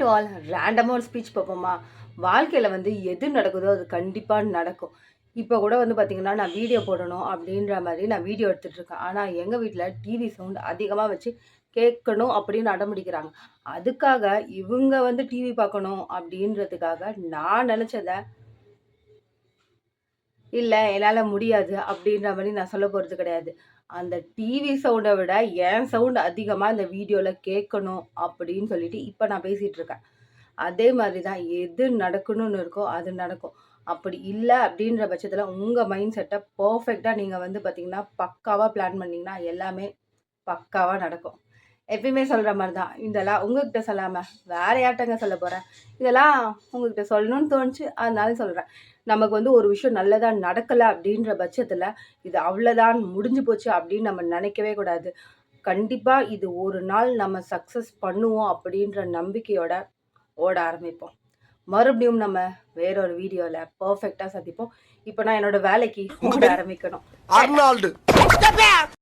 To all. ரேண்டமாக ஒரு speech பார்ப்போமா? வாழ்க்கையில் வந்து எது நடக்குதோ அது கண்டிப்பாக நடக்கும். இப்போ கூட வந்து பார்த்தீங்கன்னா, நான் வீடியோ போடணும் அப்படின்ற மாதிரி நான் வீடியோ எடுத்துகிட்ருக்கேன். ஆனால் எங்கள் வீட்டில் டிவி சவுண்ட் அதிகமாக வச்சு கேட்கணும் அப்படின்னு அடம்பிடிக்கிறாங்க. அதுக்காக இவங்க வந்து டிவி பார்க்கணும் அப்படின்றதுக்காக நான் நினச்சத இல்ல என்னால முடியாது அப்படின்ற மாரி நான் சொல்ல போறது கிடையாது. அந்த டிவி சவுண்ட விட என் சவுண்ட் அதிகமா இந்த வீடியோல கேட்கணும் அப்படின்னு சொல்லிட்டு இப்ப நான் பேசிட்டு இருக்கேன். அதே மாதிரி தான் எது நடக்கணும்னு இருக்கோ அது நடக்கும். அப்படி இல்ல அப்படின்ற பட்சத்துல உங்க மைண்ட் செட்ட பெர்ஃபெக்ட்டா நீங்க வந்து பார்த்தீங்கன்னா, பக்காவா பிளான் பண்ணீங்கன்னா எல்லாமே பக்காவா நடக்கும். எப்பயுமே சொல்ற மாரி தான். இதெல்லாம் உங்ககிட்ட சொல்லாம வேற யார்ட்டங்க சொல்ல போறேன்? இதெல்லாம் உங்ககிட்ட சொல்லணும்னு தோணுச்சு. அதனால சொல்றேன். நமக்கு வந்து ஒரு விஷயம் நல்லதா நடக்கல அப்படின்ற பட்சத்துல, இது அவ்வளதான் முடிஞ்சு போச்சு அப்படின்னு நம்ம நினைக்கவே கூடாது. கண்டிப்பா இது ஒரு நாள் நம்ம சக்சஸ் பண்ணுவோம் அப்படின்ற நம்பிக்கையோட ஓட ஆரம்பிப்போம். மறுபடியும் நம்ம வேற ஒரு வீடியோல பெர்ஃபெக்ட்டா சந்திப்போம். இப்ப நான் என்னோட வேலைக்கு ஓட ஆரம்பிக்கணும். அர்னால்டு